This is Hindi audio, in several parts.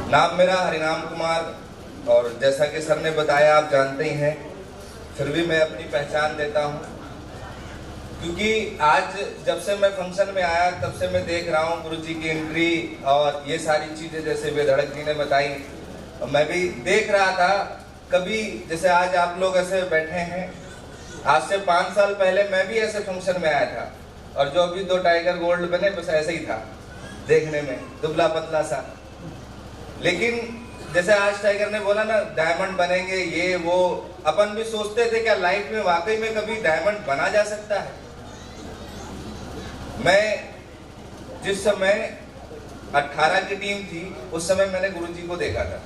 नाम मेरा हरिनाम कुमार, और जैसा कि सर ने बताया आप जानते ही हैं, फिर भी मैं अपनी पहचान देता हूं, क्योंकि आज जब से मैं फंक्शन में आया तब से मैं देख रहा हूं गुरुजी की एंट्री और ये सारी चीज़ें जैसे बेधड़क जी ने बताई, मैं भी देख रहा था। कभी जैसे आज आप लोग ऐसे बैठे हैं, आज से 5 साल पहले मैं भी ऐसे फंक्शन में आया था, और जो अभी 2 टाइगर गोल्ड बने बस ऐसे ही था देखने में, दुबला पतला सा। लेकिन जैसे आज टाइगर ने बोला ना डायमंड बनेंगे ये वो, अपन भी सोचते थे क्या लाइफ में वाकई में कभी डायमंड बना जा सकता है। मैं जिस समय 18 की टीम थी उस समय मैंने गुरुजी को देखा था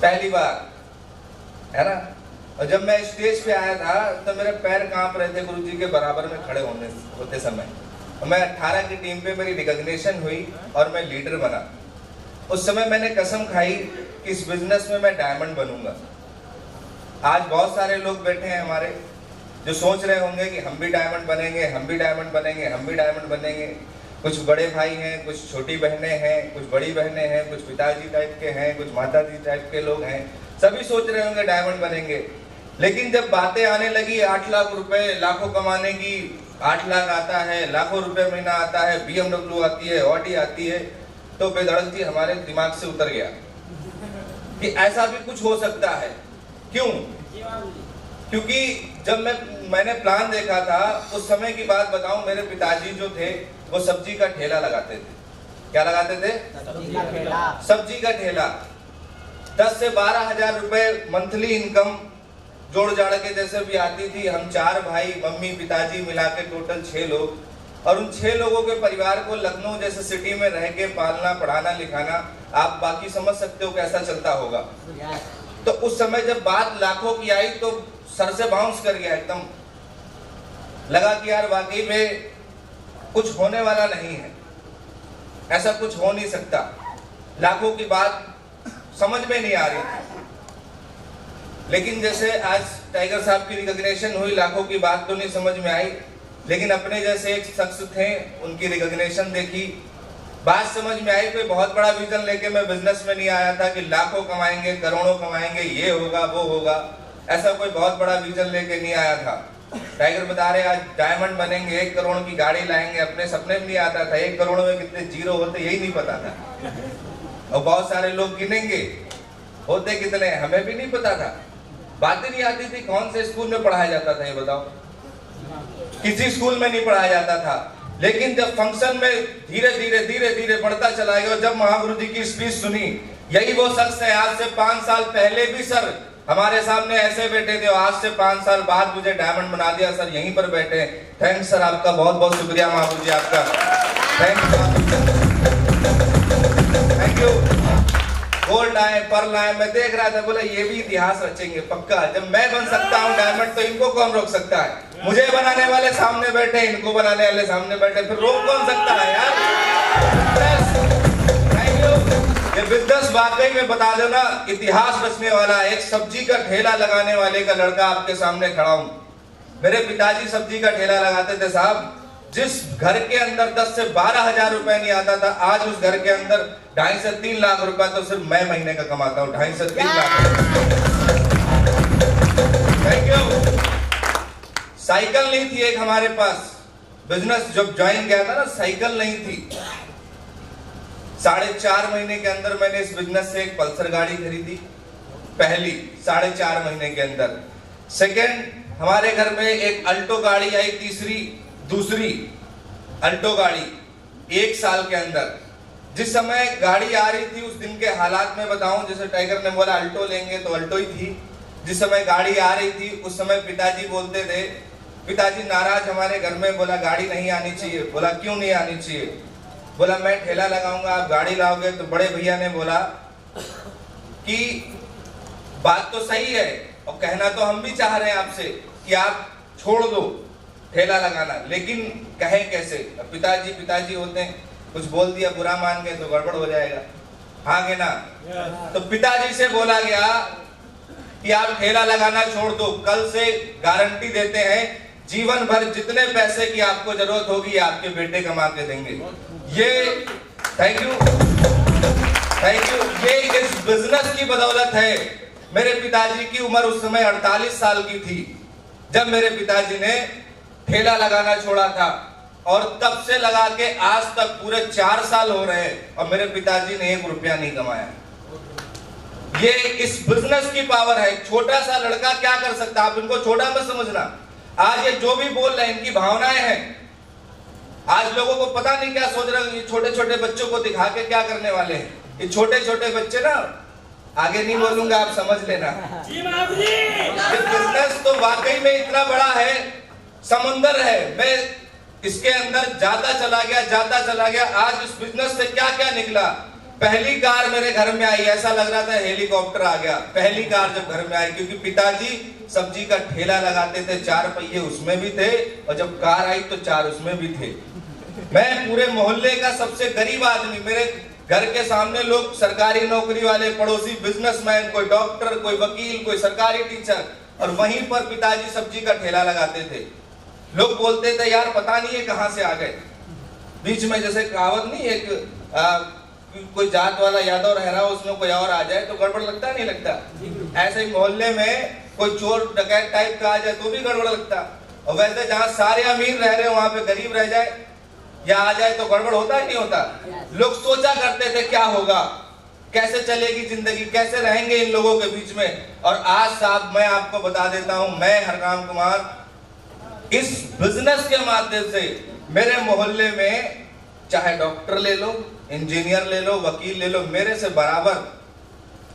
पहली बार, है ना। और जब मैं स्टेज पे आया था तो मेरे पैर कांप रहे थे गुरुजी के बराबर में खड़े होते समय। मैं 18 की टीम पे मेरी रिकॉग्निशन हुई और मैं लीडर बना। उस समय मैंने कसम खाई कि इस बिजनेस में मैं डायमंड बनूंगा। आज बहुत सारे लोग बैठे हैं हमारे जो सोच रहे होंगे कि हम भी डायमंड बनेंगे, हम भी डायमंड बनेंगे, हम भी डायमंड बनेंगे। कुछ बड़े भाई हैं, कुछ छोटी बहनें हैं, कुछ बड़ी बहनें हैं, कुछ पिताजी टाइप के हैं, कुछ माताजी टाइप के लोग हैं, सभी सोच रहे होंगे डायमंड बनेंगे। लेकिन जब बातें आने लगी 8 लाख रुपए लाखों कमाने की, 8 लाख आता है, लाखों रुपए महीना आता है, BMW आती है, ऑडी आती है, तो बेधड़क जी हमारे दिमाग से उतर गया कि ऐसा भी कुछ हो सकता है। क्यों? क्योंकि जब मैंने प्लान देखा था, उस समय की बात बताऊं, मेरे पिताजी जो थे वो सब्जी का ठेला लगाते थे। क्या लगाते थे? सब्जी का ठेला। 10 से 12 हजार रुपए मंथली इनकम जोड़ जाड़ के जैसे भी आती थी। हम 4 भाई, मम्मी पिताजी मिला के टोटल 6 लोग, और उन 6 लोगों के परिवार को लखनऊ जैसे सिटी में रह के पालना, पढ़ाना, लिखाना, आप बाकी समझ सकते हो कैसा चलता होगा। तो उस समय जब बात लाखों की आई तो सर से बाउंस कर गया, एकदम लगा कि यार वाकई में कुछ होने वाला नहीं है, ऐसा कुछ हो नहीं सकता। लाखों की बात समझ में नहीं आ रही थी। लेकिन जैसे आज टाइगर साहब की रिकॉग्निशन हुई, लाखों की बात तो नहीं समझ में आई, लेकिन अपने जैसे एक शख्स थे, उनकी रिकॉग्निशन देखी, बात समझ में आई। कोई बहुत बड़ा विजन लेके मैं बिजनेस में नहीं आया था कि लाखों कमाएंगे, करोड़ों कमाएंगे, ये होगा वो होगा, ऐसा कोई बहुत बड़ा विजन लेके नहीं आया था। टाइगर बता रहे आज डायमंड बनेंगे, 1 करोड़ की गाड़ी लाएंगे, अपने सपने में नहीं आता था। 1 करोड़ में कितने जीरो होते यही नहीं पता था, और बहुत सारे लोग गिनेंगे होते कितने हमें भी नहीं पता था। बातें नहीं आती थी कौन से स्कूल में पढ़ाया जाता था, ये बताओ? किसी स्कूल में नहीं पढ़ाया जाता था। लेकिन जब फंक्शन में धीरे धीरे बढ़ता चला गया, जब महागुरु जी की स्पीच सुनी, यही वो शख्स है आज से 5 साल पहले भी सर हमारे सामने ऐसे बैठे थे, और आज से 5 साल बाद मुझे डायमंड बना दिया सर, यहीं पर बैठे। थैंक्स सर, आपका बहुत बहुत शुक्रिया महागुरु जी, आपका थैंक यू। गोल्ड आए, पर्ल आए, मैं देख रहा था, बोला ये भी इतिहास रचेंगे पक्का। जब मैं बन सकता हूँ डायमंड तो इनको कौन रोक सकता है? मुझे बनाने वाले सामने बैठे, इनको बनाने वाले सामने बैठे, फिर रोक कौन सकता है यार? Thank you. ये बिजनेस वाकई में बता दो ना, इतिहास रचने वाला। एक सब्जी का ठेला लगाने वाले का लड़का आपके सामने खड़ा हूं। मेरे पिताजी सब्जी का ठेला लगाते थे साहब। जिस घर के अंदर 10 से 12 हजार रुपए नहीं आता था, आज उस घर के अंदर 2.5 से 3 लाख रुपए तो सिर्फ मैं महीने का कमाता हूँ। 2.5 से 3 लाख। Thank you. साइकिल नहीं थी एक हमारे पास, बिजनेस जब ज्वाइन किया था ना, साइकिल नहीं थी। 4.5 महीने के अंदर मैंने इस बिजनेस से एक पल्सर गाड़ी खरीदी, पहली 4.5 महीने के अंदर। सेकेंड, हमारे घर में एक अल्टो गाड़ी आई, दूसरी अल्टो गाड़ी 1 साल के अंदर। जिस समय गाड़ी आ रही थी उस दिन के हालात में बताऊं, जैसे टाइगर ने बोला अल्टो लेंगे तो अल्टो ही थी। जिस समय गाड़ी आ रही थी उस समय पिताजी बोलते थे, पिताजी नाराज हमारे घर में, बोला गाड़ी नहीं आनी चाहिए। बोला क्यों नहीं आनी चाहिए? बोला मैं ठेला लगाऊंगा, आप गाड़ी लाओगे। तो बड़े भैया ने बोला कि बात तो सही है, और कहना तो हम भी चाह रहे हैं आपसे कि आप छोड़ दो ठेला लगाना, लेकिन कहें कैसे? पिताजी होते हैं, कुछ बोल दिया बुरा मान गए तो गड़बड़ हो जाएगा, हाँ के ना? तो पिताजी से बोला गया कि आप ठेला लगाना छोड़ दो, कल से गारंटी देते हैं जीवन भर जितने पैसे की आपको जरूरत होगी आपके बेटे कमा के देंगे। ये थैंक यू ये इस बिजनेस की बदौलत है। मेरे पिताजी की उम्र उस समय 48 साल की थी जब मेरे पिताजी ने ठेला लगाना छोड़ा था, और तब से लगा के आज तक पूरे 4 साल हो रहे हैं और मेरे पिताजी ने 1 रुपया नहीं कमाया। ये इस बिजनेस की पावर है। छोटा सा लड़का क्या कर सकता है, आप इनको छोटा मत समझना। आज ये जो भी बोल रहे हैं इनकी भावनाएं हैं। आज लोगों को पता नहीं क्या सोच रहे हैं, ये छोटे छोटे बच्चों को दिखा के क्या करने वाले हैं। ये छोटे छोटे बच्चे ना, आगे नहीं बोलूंगा, आप समझ लेना। ये बिजनेस तो वाकई में इतना बड़ा है, समुंदर है। मैं इसके अंदर जाता चला गया। आज इस बिजनेस से क्या क्या निकला। पहली कार मेरे घर में आई, ऐसा लग रहा था हेलीकॉप्टर आ गया। पहली कार जब घर में आई, क्योंकि पिताजी सब्जी का ठेला लगाते थे, 4 पहिए उसमें भी थे, और जब कार आई तो 4 उसमें भी थे। मैं पूरे मोहल्ले का सबसे गरीब आदमी, मेरे घर के सामने लोग सरकारी नौकरी वाले, पड़ोसी बिजनेसमैन, कोई डॉक्टर, कोई वकील, कोई सरकारी टीचर, और वहीं पर पिताजी सब्जी का ठेला लगाते थे। लोग बोलते थे यार पता नहीं है कहां से आ गए। बीच में जैसे कहावत नहीं, एक कोई जात वाला यादव रह रहा हो, उसमें कोई और आ जाए तो गड़बड़ लगता नहीं लगता। ऐसे ही मोहल्ले में कोई चोर डकैत टाइप का आ जाए तो भी गड़बड़ लगता। और वैसे जहां सारे अमीर रह रहे हैं वहां पे गरीब रह जाए या आ जाए तो गड़बड़ होता ही नहीं होता। लोग सोचा करते थे क्या होगा, कैसे चलेगी जिंदगी, कैसे रहेंगे इन लोगों के बीच में। और आज साहब मैं आपको बता देता हूं, मैं हरराम कुमार इस बिजनेस के माध्यम से मेरे मोहल्ले में चाहे डॉक्टर ले लो, इंजीनियर ले लो, वकील ले लो, मेरे से बराबर,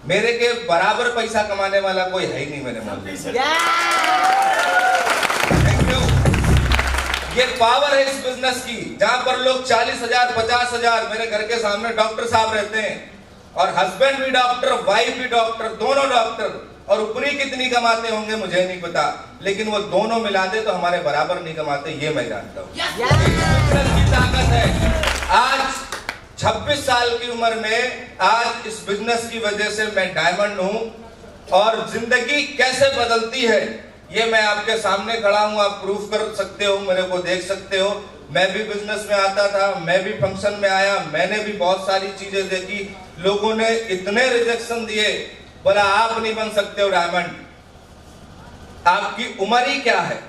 मेरे के बराबर पैसा कमाने वाला कोई है ही नहीं मेरे मोहल्ले में। Thank you. ये पावर है इस बिजनेस की, जहां पर लोग 40,000 50,000, मेरे घर के सामने डॉक्टर साहब रहते हैं, और हस्बैंड भी डॉक्टर, वाइफ भी डॉक्टर, दोनों डॉक्टर, और ऊपरी कितनी कमाते होंगे मुझे नहीं पता, लेकिन वो दोनों मिला दे तो हमारे बराबर नहीं कमाते, ये मैं जानता हूँ। की ताकत है। आज 26 साल की उम्र में आज इस बिजनेस की वजह से मैं डायमंड हूं, और जिंदगी कैसे बदलती है ये मैं आपके सामने खड़ा हूं, आप प्रूफ कर सकते हो, मेरे को देख सकते हो। मैं भी बिजनेस में आता था, मैं भी फंक्शन में आया, मैंने भी बहुत सारी चीजें देखी। लोगों ने इतने रिजेक्शन दिए, बोला आप नहीं बन सकते हो डायमंड, आपकी उम्र ही क्या है,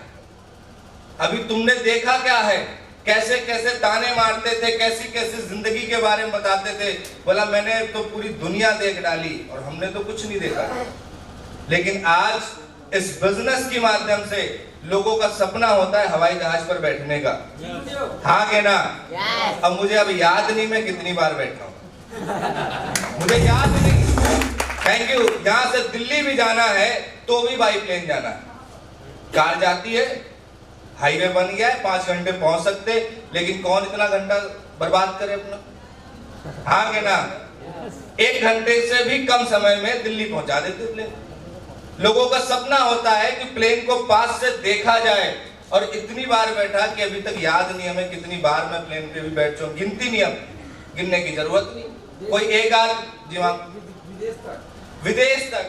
अभी तुमने देखा क्या है, कैसे कैसे ताने मारते थे, कैसी कैसी जिंदगी के बारे में बताते थे। बोला मैंने तो पूरी दुनिया देख डाली और हमने तो कुछ नहीं देखा। लेकिन आज इस बिजनेस के माध्यम से लोगों का सपना होता है हवाई जहाज पर बैठने का। हाँ के ना? अब मुझे अब याद नहीं मैं कितनी बार बैठा हूं, मुझे याद नहीं। Thank you. यहां से दिल्ली भी जाना है तो भी बाई प्लेन जाना है, कार जाती है, हाईवे बन गया है, 5 घंटे पहुंच सकते, लेकिन कौन इतना घंटा बर्बाद करे अपना? हाँ के ना? 1 घंटे से भी कम समय में दिल्ली पहुंचा देते प्लेन। लोगों का सपना होता है कि प्लेन को पास से देखा जाए, और इतनी बार बैठा कि अभी तक याद नहीं हमें कितनी बार मैं प्लेन पे भी बैठ चुका, गिनती नहीं, अब गिनने की जरूरत नहीं। कोई एक आध, जी हाँ, विदेश तक,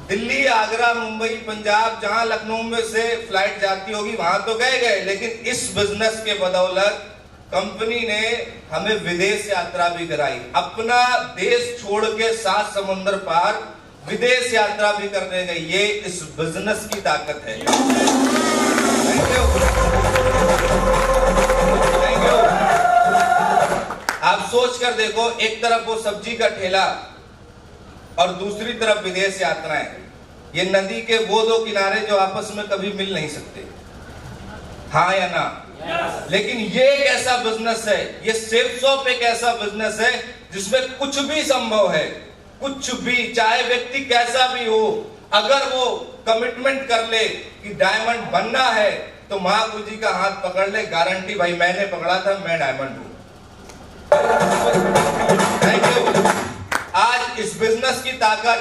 दिल्ली, आगरा, मुंबई, पंजाब, जहां लखनऊ में से फ्लाइट जाती होगी वहां तो गए, लेकिन इस बिजनेस के बदौलत कंपनी ने हमें विदेश यात्रा भी कराई। अपना देश छोड़ के 7 समुद्र पार विदेश यात्रा भी करने गई। ये इस बिजनेस की ताकत है। Thank you, thank you. आप सोच कर देखो, एक तरफ वो सब्जी का ठेला और दूसरी तरफ विदेश यात्राएं। ये नदी के वो 2 किनारे जो आपस में कभी मिल नहीं सकते, हाँ या ना? लेकिन ये एक ऐसा बिजनेस है, ये सेफ शॉप एक ऐसा बिजनेस है जिसमें कुछ भी संभव है, कुछ भी, चाहे व्यक्ति कैसा भी हो, अगर वो कमिटमेंट कर ले कि डायमंड बनना है तो महागुरु जी का हाथ पकड़ ले, गारंटी भाई मैंने पकड़ा था, मैं डायमंड हूं। Thank you. आज इस बिजनेस की ताकत,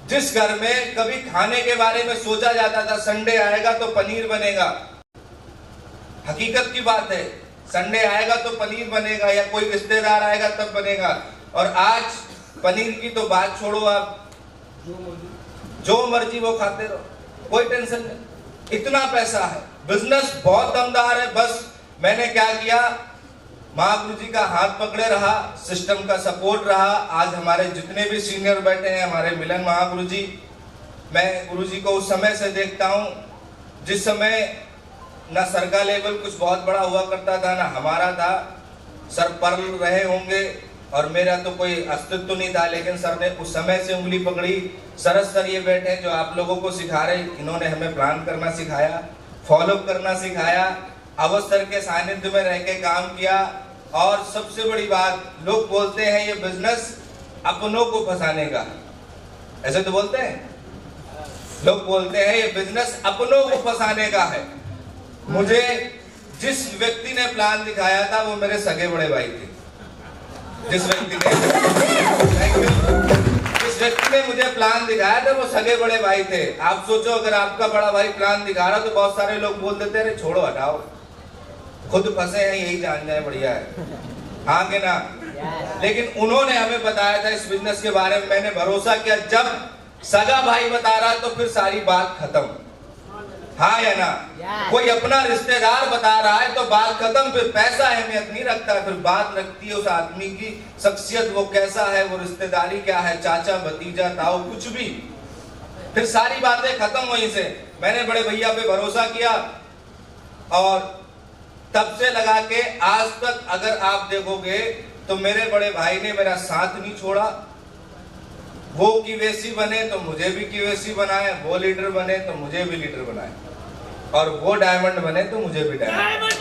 जिस घर में कभी खाने के बारे में सोचा जाता था संडे आएगा तो पनीर बनेगा, हकीकत की बात है, संडे आएगा तो पनीर बनेगा, या कोई रिश्तेदार आएगा तब बनेगा। और आज पनीर की तो बात छोड़ो, आप जो मर्जी वो खाते रहो, कोई टेंशन नहीं, इतना पैसा है। बिजनेस बहुत दमदार है। बस मैंने क्या किया, महागुरु जी का हाथ पकड़े रहा, सिस्टम का सपोर्ट रहा। आज हमारे जितने भी सीनियर बैठे हैं, हमारे मिलन महागुरु जी, मैं गुरु जी को उस समय से देखता हूँ जिस समय ना सर का लेवल कुछ बहुत बड़ा हुआ करता था, ना हमारा था। सर परल रहे होंगे और मेरा तो कोई अस्तित्व नहीं था, लेकिन सर ने उस समय से उंगली पकड़ी। सरस सर ये बैठे जो आप लोगों को सिखा रहे, इन्होंने हमें प्लान करना सिखाया, फॉलो करना सिखाया, अवसर के सानिध्य में रह के काम किया। और सबसे बड़ी बात, लोग बोलते हैं ये बिजनेस अपनों को फंसाने का, ऐसे तो बोलते हैं लोग, बोलते हैं ये बिजनेस अपनों को फंसाने का है। मुझे जिस व्यक्ति ने प्लान दिखाया था वो मेरे सगे बड़े भाई थे। जिस व्यक्ति ने मुझे प्लान दिखाया था वो सगे बड़े भाई थे। आप सोचो, अगर आपका बड़ा भाई प्लान दिखा रहा तो बहुत सारे लोग बोल देते अरे छोड़ो हटाओ, खुद फंसे हैं यही जान जाए, बढ़िया है, हाँ के ना। लेकिन उन्होंने हमें बताया था इस बिजनेस के बारे में, मैंने भरोसा किया। जब सगा भाई बता रहा तो फिर सारी बात खत्म, हाँ या ना। कोई अपना रिश्तेदार बता रहा है तो बात खत्म, फिर पैसा अहमियत नहीं रखता, फिर बात रखती है उस आदमी की शख्सियत, वो कैसा है, वो रिश्तेदारी क्या है, चाचा भतीजा ताऊ कुछ भी, फिर सारी बातें खत्म वहीं से। मैंने बड़े भैया पे भरोसा किया और तब से लगा के आज तक अगर आप देखोगे तो मेरे बड़े भाई ने मेरा साथ नहीं छोड़ा। वो QAC बने तो मुझे भी QAC बनाए, वो लीडर बने तो मुझे भी लीडर बनाए, और वो डायमंड बने तो मुझे भी डायमंड।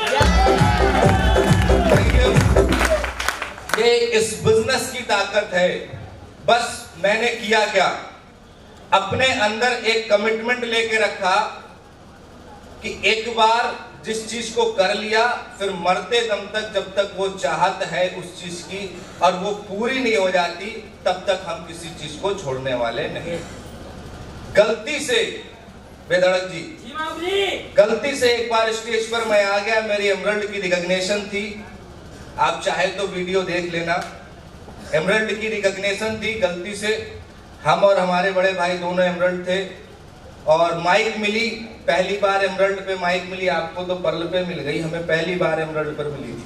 ये इस बिजनेस की ताकत है। बस मैंने किया क्या, अपने अंदर एक कमिटमेंट लेके रखा कि एक बार जिस चीज को कर लिया फिर मरते दम तक, जब तक वो चाहत है उस चीज की और वो पूरी नहीं हो जाती तब तक हम किसी चीज को छोड़ने वाले नहीं। गलती से वेदड़क जी, गलती से एक बार स्टेज पर मैं आ गया, मेरी एमरल्ड की रिकॉग्निशन थी, आप चाहे तो वीडियो देख लेना। एमरल्ड की रिकॉग्निशन थी, गलती से हम और हमारे बड़े भाई दोनों एमरल्ड थे और माइक मिली। पहली बार एमरल्ड पे माइक मिली, आपको तो पर्ल पे मिल गई, हमें पहली बार एमरल्ड पर मिली थी।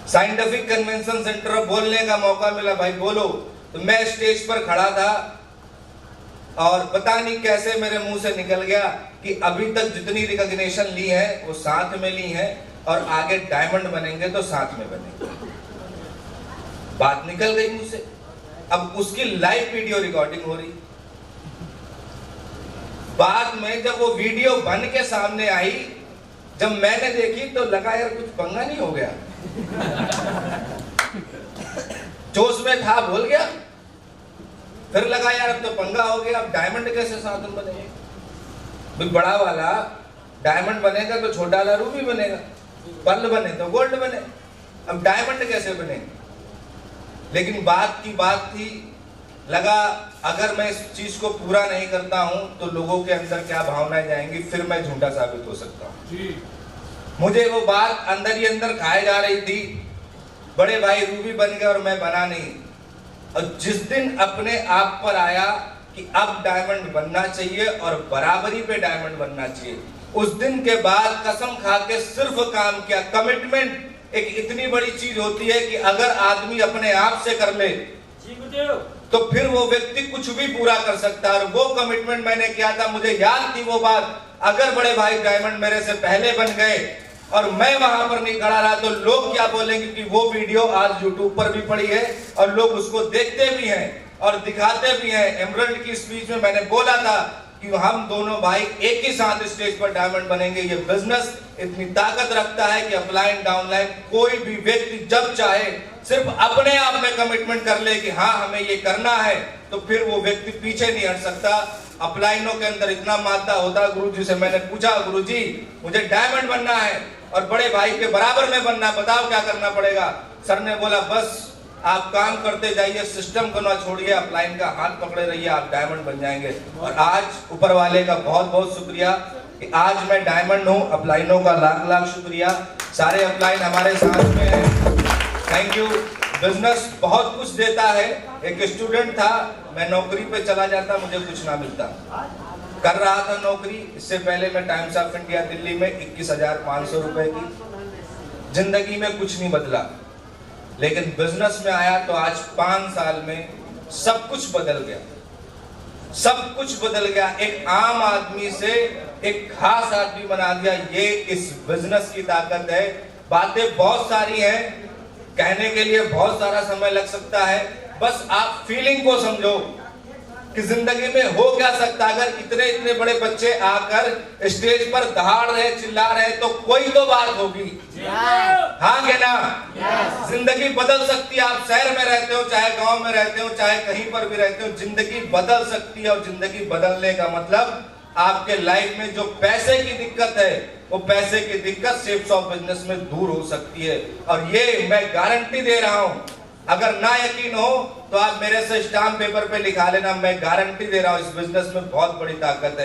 साइंटिफिक कन्वेंशन सेंटर बोलने का मौका मिला, भाई बोलो। तो मैं स्टेज पर खड़ा था और पता नहीं कैसे मेरे मुंह से निकल गया कि अभी तक जितनी रिकॉग्निशन ली है वो साथ में ली है और आगे डायमंड बनेंगे तो साथ में बनेंगे। बात निकल गई मुंह से। अब उसकी लाइव वीडियो रिकॉर्डिंग हो रही। बाद में जब वो वीडियो बन के सामने आई, जब मैंने देखी तो लगा यार कुछ पंगा नहीं हो गया। जोश में था, भूल गया। फिर लगा यार अब तो पंगा हो गया, अब डायमंड कैसे साथ में बनेगा। बड़ा वाला डायमंड बनेगा तो छोटा वाला रूबी बनेगा, पर्ल बने तो गोल्ड बने, अब डायमंड कैसे बनेगा। लेकिन बात की बात थी, लगा अगर मैं इस चीज को पूरा नहीं करता हूं तो लोगों के अंदर क्या भावनाएं जाएंगी, फिर मैं झूठा साबित हो सकता हूं। मुझे वो बात अंदर ही अंदर खाए जा रही थी। बड़े भाई रूबी बन गए और मैं बना नहीं। और जिस दिन अपने आप पर आया कि अब डायमंड बनना चाहिए और बराबरी पे डायमंड बनना चाहिए, उस दिन के बाद कसम खा के सिर्फ काम किया। कमिटमेंट एक इतनी बड़ी चीज होती है कि अगर आदमी अपने आप से कर ले तो फिर वो व्यक्ति कुछ भी पूरा कर सकता है। और वो कमिटमेंट मैंने किया था, मुझे याद थी वो बात। अगर बड़े भाई डायमंड मेरे से पहले बन गए और मैं वहां पर नहीं खड़ा रहा तो लोग क्या बोलेंगे कि वो वीडियो आज यूट्यूब पर भी पड़ी है और लोग उसको देखते भी हैं और दिखाते भी हैं। एमरल्ड की स्पीच में मैंने बोला था कि हम दोनों भाई एक ही साथ स्टेज पर डायमंड बनेंगे। ये बिजनेस इतनी ताकत रखता है कि अपलाइन डाउनलाइन कोई भी व्यक्ति जब चाहे सिर्फ अपने आप में कमिटमेंट कर ले कि हाँ हमें ये करना है, तो फिर वो व्यक्ति पीछे नहीं हट सकता। अपलाइनों के अंदर इतना मादा होता। गुरुजी से मैंने पूछा, गुरुजी मुझे डायमंड बनना है और बड़े भाई के बराबर में बनना, बताओ क्या करना पड़ेगा। सर ने बोला बस आप काम करते जाइए, सिस्टम को ना छोड़िए, अपलाइन का हाथ पकड़े रहिए, आप डायमंड बन जाएंगे। और आज ऊपर वाले का बहुत बहुत शुक्रिया कि आज मैं डायमंड हूँ। अपलाइनों का लाख लाख शुक्रिया, सारे अपलाइन हमारे साथ में हैं। Thank you. बिजनेस बहुत कुछ देता है। एक स्टूडेंट था, मैं नौकरी पे चला जाता, मुझे कुछ ना मिलता। कर रहा था नौकरी, इससे पहले मैं टाइम्स ऑफ इंडिया दिल्ली में 21,500 रुपए की, जिंदगी में कुछ नहीं बदला, लेकिन बिजनेस में आया तो आज 5 साल में सब कुछ बदल गया, सब कुछ बदल गया। एक आम आदमी से एक खास आदमी बना दिया। ये इस बिजनेस की ताकत है। बातें बहुत सारी हैं, कहने के लिए बहुत सारा समय लग सकता है, बस आप फीलिंग को समझो कि जिंदगी में हो क्या सकता है। अगर इतने इतने बड़े बच्चे आकर स्टेज पर दहाड़ रहे, चिल्ला रहे, तो कोई तो बात होगी। हाँ क्या ना? जिंदगी बदल सकती है। आप शहर में रहते हो, चाहे गांव में रहते हो, चाहे कहीं पर भी रहते हो, जिंदगी बदल सकती है। और जिंदगी बदलने का मतलब आपके लाइफ में जो पैसे की दिक्कत है, वो पैसे की दिक्कत शेप्स ऑफ बिजनेस में दूर हो सकती है। और ये मैं गारंटी दे रहा हूं। अगर ना यकीन हो तो आप मेरे से स्टाम्प पेपर पे लिखा लेना, मैं गारंटी दे रहा हूं इस बिजनेस में बहुत बड़ी ताकत है।